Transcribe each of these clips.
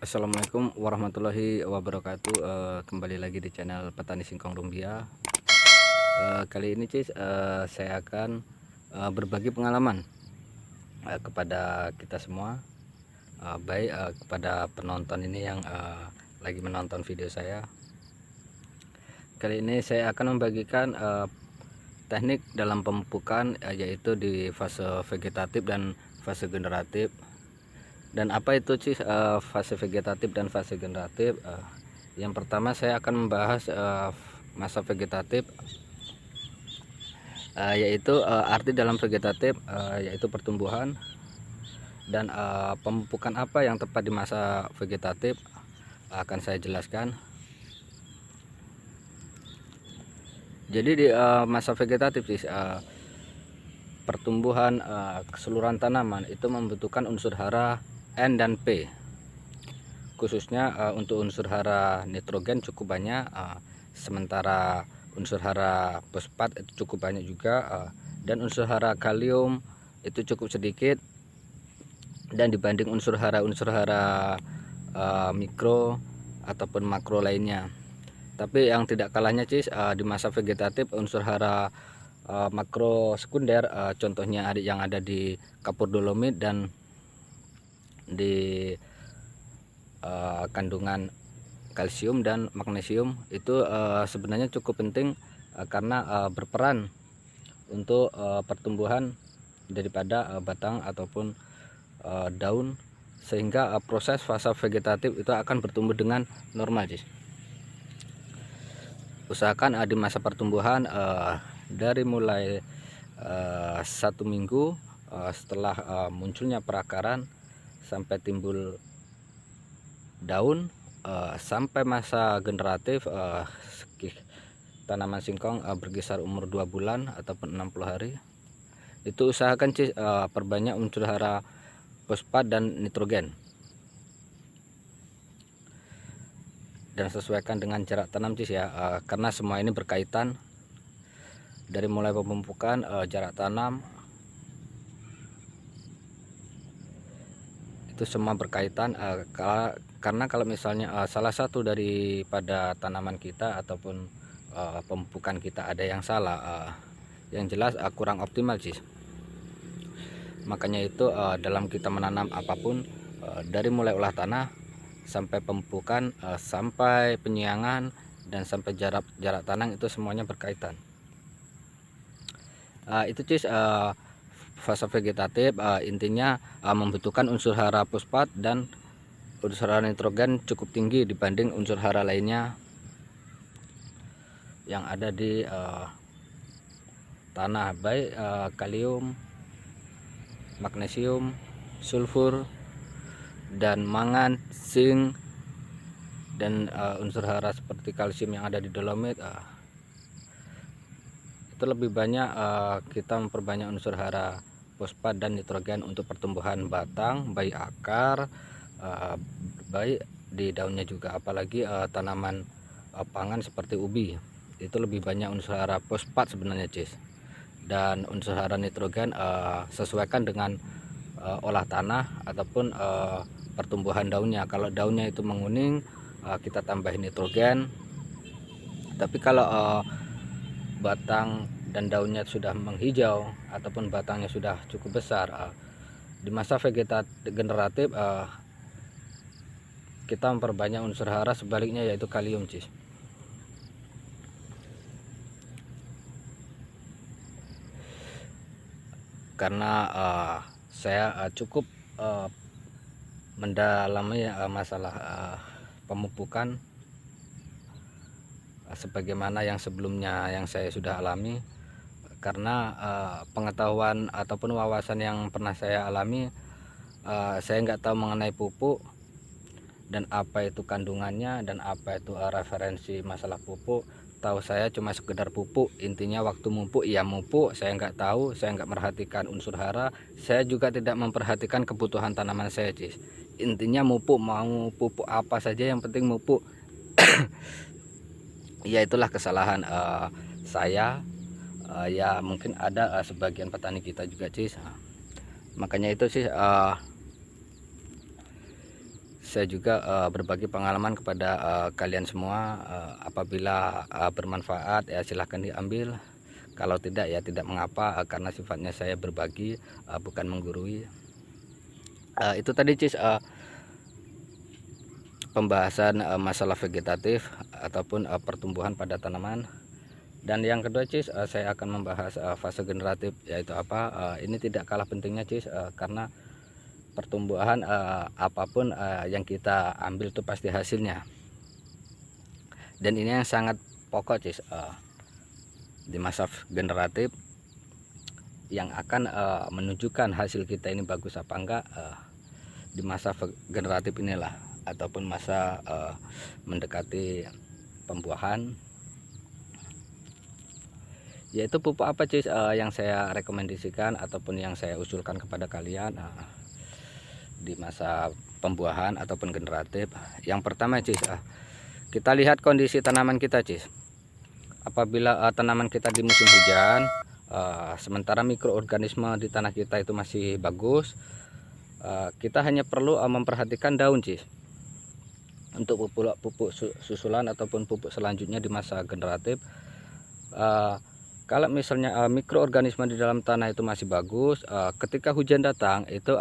Assalamualaikum warahmatullahi wabarakatuh. Kembali lagi di channel Petani Singkong Rumbia. Kali ini saya akan berbagi pengalaman kepada kita semua, baik kepada penonton ini yang lagi menonton video saya. Kali ini saya akan membagikan teknik dalam pemupukan, yaitu di fase vegetatif dan fase generatif. Dan apa itu fase vegetatif dan fase generatif? Yang pertama saya akan membahas masa vegetatif, yaitu arti dalam vegetatif yaitu pertumbuhan, dan pemupukan apa yang tepat di masa vegetatif akan saya jelaskan. Jadi di masa vegetatif pertumbuhan keseluruhan tanaman itu membutuhkan unsur hara N dan P. Khususnya untuk unsur hara nitrogen cukup banyak, sementara unsur hara fosfat itu cukup banyak juga, dan unsur hara kalium itu cukup sedikit, dan dibanding unsur hara mikro ataupun makro lainnya. Tapi yang tidak kalahnya di masa vegetatif unsur hara makro sekunder, contohnya yang ada di kapur dolomit dan di kandungan kalsium dan magnesium, itu sebenarnya cukup penting karena berperan untuk pertumbuhan daripada batang ataupun daun, sehingga proses fase vegetatif itu akan bertumbuh dengan normal. Usahakan di masa pertumbuhan dari mulai 1 minggu setelah munculnya perakaran sampai timbul daun, sampai masa generatif tanaman singkong berkisar umur 2 bulan ataupun 60 hari, itu usahakan perbanyak unsur hara fosfat dan nitrogen, dan sesuaikan dengan jarak tanam karena semua ini berkaitan. Dari mulai pemupukan, jarak tanam, itu semua berkaitan, karena kalau misalnya salah satu daripada tanaman kita ataupun pemupukan kita ada yang salah, yang jelas kurang optimal Makanya itu dalam kita menanam apapun, dari mulai olah tanah sampai pemupukan, sampai penyiangan, dan sampai jarak tanam, itu semuanya berkaitan. Itu fase vegetatif intinya membutuhkan unsur hara fosfat dan unsur hara nitrogen cukup tinggi dibanding unsur hara lainnya yang ada di tanah, baik kalium, magnesium, sulfur, dan mangan, zinc, dan unsur hara seperti kalsium yang ada di dolomit. Itu lebih banyak kita memperbanyak unsur hara fosfat dan nitrogen untuk pertumbuhan batang, baik akar, baik di daunnya juga, apalagi tanaman pangan seperti ubi, itu lebih banyak unsur hara fosfat sebenarnya dan unsur hara nitrogen sesuaikan dengan olah tanah ataupun pertumbuhan daunnya. Kalau daunnya itu menguning, kita tambahin nitrogen. Tapi kalau batang dan daunnya sudah menghijau ataupun batangnya sudah cukup besar, di masa vegetatif generatif kita memperbanyak unsur hara sebaliknya, yaitu kalium karena saya cukup mendalami masalah pemupukan sebagaimana yang sebelumnya yang saya sudah alami, karena pengetahuan ataupun wawasan yang pernah saya alami, saya nggak tahu mengenai pupuk dan apa itu kandungannya dan apa itu referensi masalah pupuk. Tahu saya cuma sekedar pupuk, intinya waktu mupuk ya mupuk, saya nggak tahu, saya nggak merhatikan unsur hara, saya juga tidak memperhatikan kebutuhan tanaman saya intinya mupuk, mau pupuk apa saja yang penting mupuk. Ya itulah kesalahan saya, ya mungkin ada sebagian petani kita juga Makanya itu saya juga berbagi pengalaman kepada kalian semua. Apabila bermanfaat ya silahkan diambil, kalau tidak ya tidak mengapa, karena sifatnya saya berbagi, bukan menggurui. Itu tadi Cis, pembahasan masalah vegetatif ataupun pertumbuhan pada tanaman. Dan yang kedua Cis, saya akan membahas fase generatif, yaitu apa. Ini tidak kalah pentingnya Cis, karena pertumbuhan apapun yang kita ambil itu pasti hasilnya. Dan ini yang sangat pokok Cis, di masa generatif, yang akan menunjukkan hasil kita ini bagus apa enggak di masa generatif inilah, ataupun masa mendekati pembuahan, yaitu pupuk apa Cis yang saya rekomendasikan ataupun yang saya usulkan kepada kalian di masa pembuahan ataupun generatif. Yang pertama Cis, kita lihat kondisi tanaman kita Cis. Apabila tanaman kita di musim hujan, sementara mikroorganisme di tanah kita itu masih bagus, kita hanya perlu memperhatikan daun Cis. Untuk pupuk susulan ataupun pupuk selanjutnya di masa generatif, kalau misalnya mikroorganisme di dalam tanah itu masih bagus, ketika hujan datang itu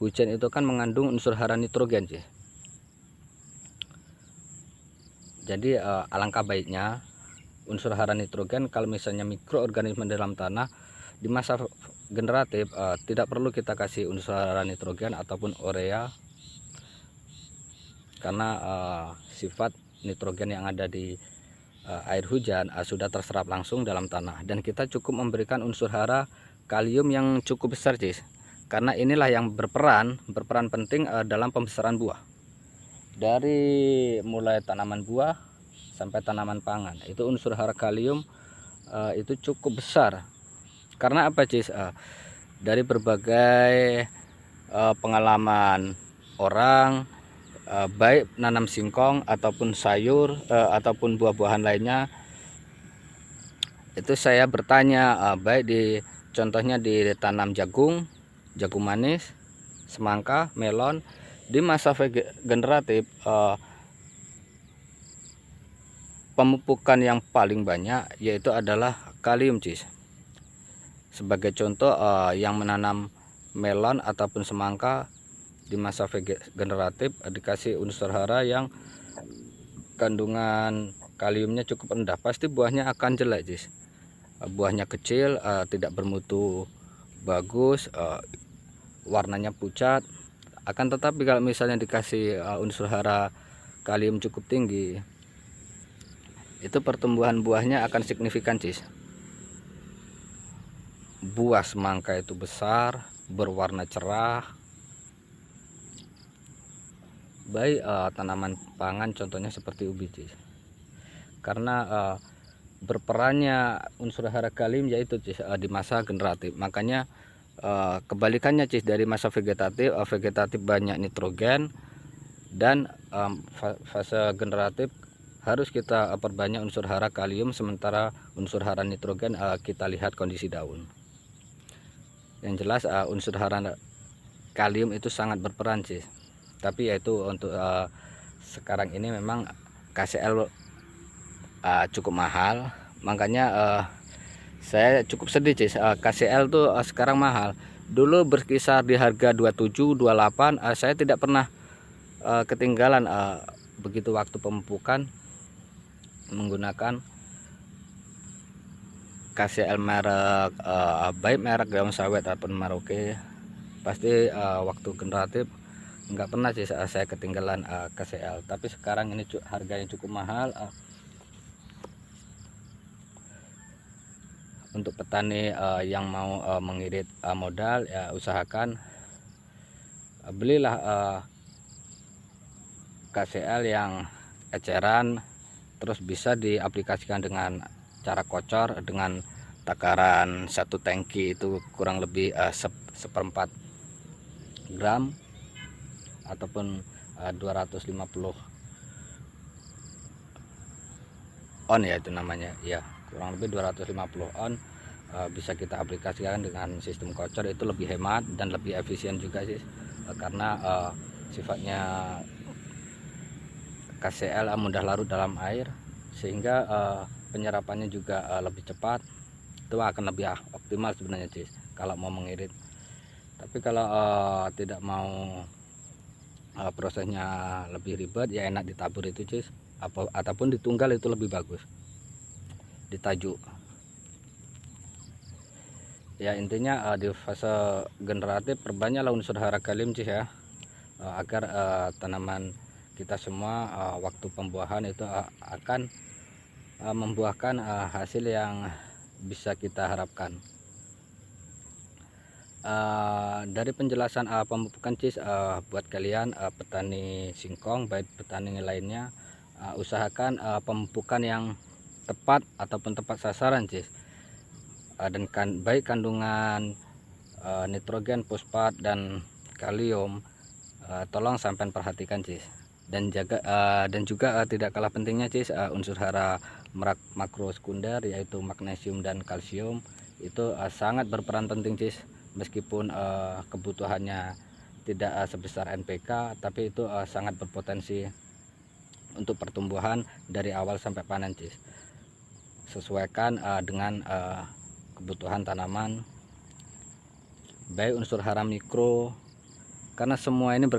hujan itu kan mengandung unsur hara nitrogen Cis. Jadi alangkah baiknya unsur hara nitrogen, kalau misalnya mikroorganisme dalam tanah di masa generatif, tidak perlu kita kasih unsur hara nitrogen ataupun urea, karena sifat nitrogen yang ada di air hujan sudah terserap langsung dalam tanah. Dan kita cukup memberikan unsur hara kalium yang cukup besar Cis, karena inilah yang berperan penting dalam pembesaran buah. Dari mulai tanaman buah sampai tanaman pangan, itu unsur hara kalium itu cukup besar. Karena apa Cis? Dari berbagai pengalaman orang, baik nanam singkong ataupun sayur ataupun buah-buahan lainnya, itu saya bertanya, baik di contohnya di tanam jagung manis, semangka, melon, di masa generatif pemupukan yang paling banyak yaitu adalah kalium Cis. Sebagai contoh, yang menanam melon ataupun semangka di masa generatif dikasih unsur hara yang kandungan kaliumnya cukup rendah, pasti buahnya akan jelek Cis. Buahnya kecil, tidak bermutu bagus, warnanya pucat. Akan tetapi kalau misalnya dikasih unsur hara kalium cukup tinggi, itu pertumbuhan buahnya akan signifikan Cis. Buah semangka itu besar, berwarna cerah. Baik tanaman pangan contohnya seperti ubi Cis, karena berperannya unsur hara kalium yaitu Cis di masa generatif. Makanya kebalikannya Cis, dari masa vegetatif, banyak nitrogen, dan fase generatif harus kita perbanyak unsur hara kalium, sementara unsur hara nitrogen kita lihat kondisi daun. Yang jelas unsur hara kalium itu sangat berperan Cis. Tapi yaitu untuk sekarang ini memang KCl cukup mahal, makanya saya cukup sedih Cis. KCl tuh sekarang mahal. Dulu berkisar di harga 27, 28. Saya tidak pernah ketinggalan begitu waktu pemupukan menggunakan KCl merek baik merek daun sawit ataupun Maroke. Pasti waktu generatif nggak pernah sih saya ketinggalan KCl. Tapi sekarang ini harganya cukup mahal. Untuk petani yang mau mengirit modal, ya usahakan belilah KCl yang eceran, terus bisa diaplikasikan dengan cara kocor dengan takaran 1 tangki itu kurang lebih 1/4 gram ataupun 250 on ya, itu namanya ya, kurang lebih 250 on. Bisa kita aplikasikan dengan sistem kocor, itu lebih hemat dan lebih efisien juga sih, karena sifatnya KCl mudah larut dalam air, sehingga penyerapannya juga lebih cepat. Itu akan lebih optimal sebenarnya Cis kalau mau mengirit. Tapi kalau tidak mau prosesnya lebih ribet, ya enak ditabur itu Cis, ataupun ditunggal itu lebih bagus, ditajuk. Ya intinya di fase generatif perbanyaklah unsur hara kalium Cis ya, agar tanaman kita semua waktu pembuahan itu akan membuahkan hasil yang bisa kita harapkan. Dari penjelasan pemupukan Cis, buat kalian petani singkong baik petani lainnya, usahakan pemupukan yang tepat ataupun tepat sasaran Cis, dan baik kandungan nitrogen, fosfat dan kalium, tolong sampai perhatikan Cis. Dan juga tidak kalah pentingnya Cis, unsur hara makro sekunder yaitu magnesium dan kalsium itu sangat berperan penting Cis. Meskipun kebutuhannya tidak sebesar NPK, tapi itu sangat berpotensi untuk pertumbuhan dari awal sampai panen Cis. Sesuaikan dengan kebutuhan tanaman, baik unsur hara mikro, karena semua ini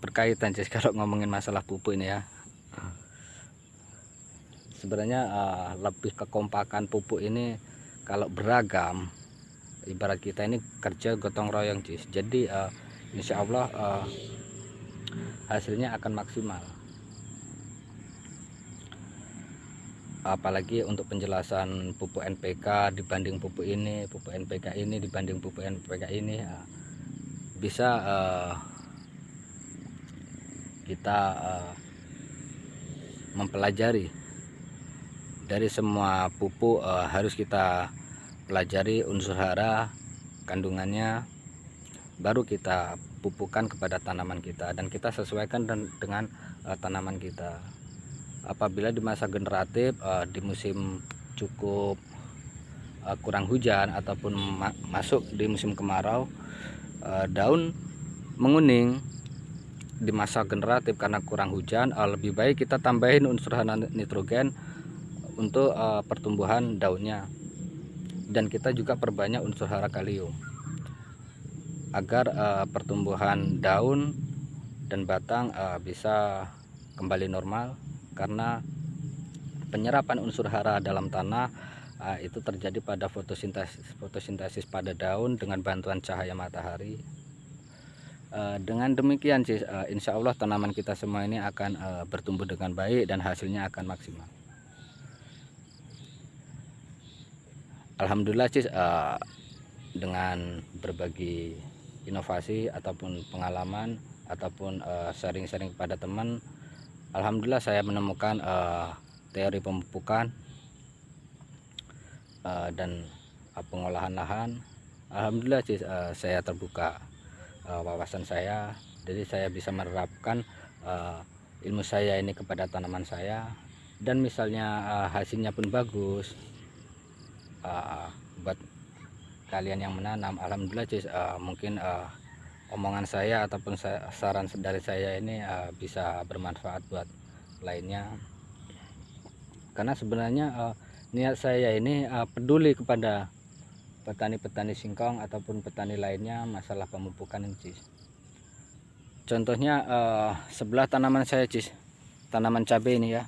berkaitan Cis kalau ngomongin masalah pupuk ini ya. Sebenarnya lebih kekompakan pupuk ini kalau beragam, ibarat kita ini kerja gotong royong Cis. Jadi insya Allah hasilnya akan maksimal. Apalagi untuk penjelasan pupuk NPK dibanding pupuk ini, pupuk NPK ini dibanding pupuk NPK ini, bisa kita mempelajari. Dari semua pupuk harus kita pelajari unsur hara, kandungannya, baru kita pupukkan kepada tanaman kita, dan kita sesuaikan dengan tanaman kita. Apabila di masa generatif, di musim cukup kurang hujan ataupun masuk di musim kemarau, daun menguning di masa generatif karena kurang hujan, lebih baik kita tambahin unsur hara nitrogen untuk pertumbuhan daunnya, dan kita juga perbanyak unsur hara kalium agar pertumbuhan daun dan batang bisa kembali normal. Karena penyerapan unsur hara dalam tanah itu terjadi pada fotosintesis pada daun dengan bantuan cahaya matahari. Dengan demikian Cis, insya Allah tanaman kita semua ini akan bertumbuh dengan baik dan hasilnya akan maksimal. Alhamdulillah Cis, dengan berbagi inovasi ataupun pengalaman ataupun sharing-sharing kepada teman, alhamdulillah saya menemukan teori pemupukan dan pengolahan lahan. Alhamdulillah Cis, saya terbuka wawasan saya, jadi saya bisa menerapkan ilmu saya ini kepada tanaman saya, dan misalnya hasilnya pun bagus buat kalian yang menanam. Alhamdulillah Cis, mungkin omongan saya ataupun saran dari saya ini bisa bermanfaat buat lainnya, karena sebenarnya niat saya ini peduli kepada petani-petani singkong ataupun petani lainnya masalah pemupukan ini Cis. Contohnya sebelah tanaman saya Cis, tanaman cabai ini ya.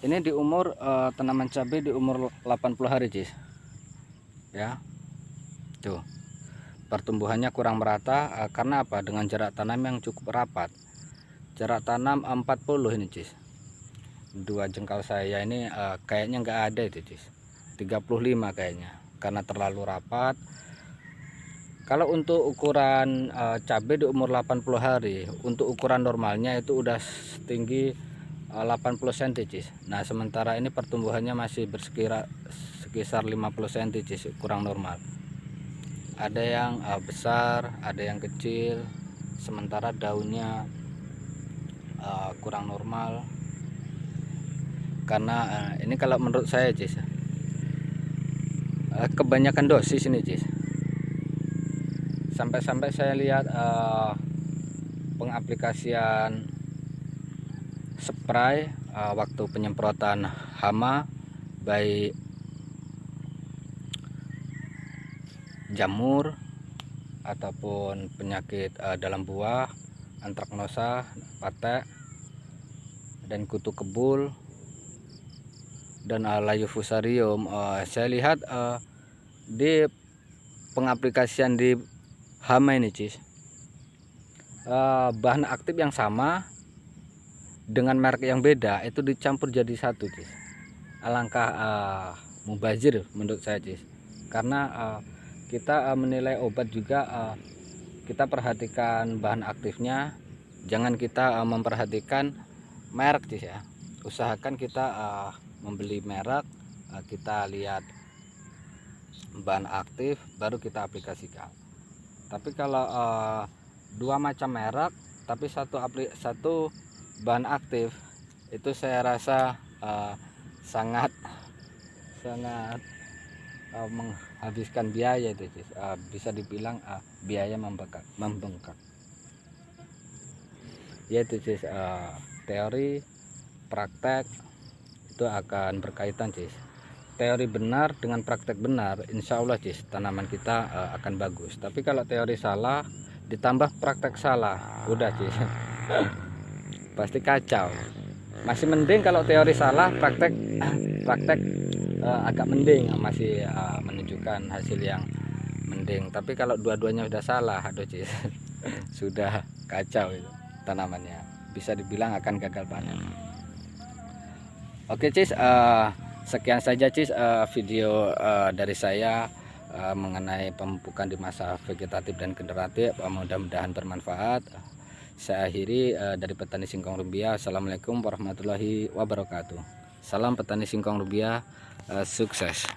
Ini di umur tanaman cabai di umur 80 hari Cis. Ya. Tuh. Pertumbuhannya kurang merata karena apa? Dengan jarak tanam yang cukup rapat. Jarak tanam 40 ini Cis. Dua jengkal saya ini kayaknya nggak ada itu Cis. 35 kayaknya, karena terlalu rapat. Kalau untuk ukuran cabai di umur 80 hari, untuk ukuran normalnya itu udah setinggi 80 cm Cis. Nah sementara ini pertumbuhannya masih sekitar 50 cm Cis, kurang normal. Ada yang besar, ada yang kecil, sementara daunnya kurang normal. Karena ini kalau menurut saya Cis, kebanyakan dosis ini Cis. Sampai-sampai saya lihat pengaplikasian spray waktu penyemprotan hama baik jamur ataupun penyakit dalam buah, antraknosa, patek, dan kutu kebul, dan layu fusarium. Saya lihat di pengaplikasian di hama ini cis, bahan aktif yang sama dengan merek yang beda itu dicampur jadi satu cis. Alangkah mubazir menurut saya cis, karena kita menilai obat juga kita perhatikan bahan aktifnya, jangan kita memperhatikan merek cis ya. Usahakan kita membeli merek, kita lihat bahan aktif baru kita aplikasikan. Tapi kalau dua macam merek tapi satu bahan aktif, itu saya rasa sangat menghabiskan biaya itu cis. Bisa dibilang biaya membengkak. Yaitu cis, teori praktek itu akan berkaitan cis. Teori benar dengan praktek benar, insya Allah cis tanaman kita akan bagus. Tapi kalau teori salah ditambah praktek salah, udah cis pasti kacau. Masih mending kalau teori salah, praktek agak mending, masih menunjukkan hasil yang mending. Tapi kalau dua-duanya udah salah, aduh cis sudah kacau itu tanamannya, bisa dibilang akan gagal panen. Oke cis, sekian saja cis video dari saya mengenai pemupukan di masa vegetatif dan generatif. Mudah-mudahan bermanfaat. Saya akhiri dari petani singkong rubiah. Assalamualaikum warahmatullahi wabarakatuh. Salam petani singkong rubiah, sukses.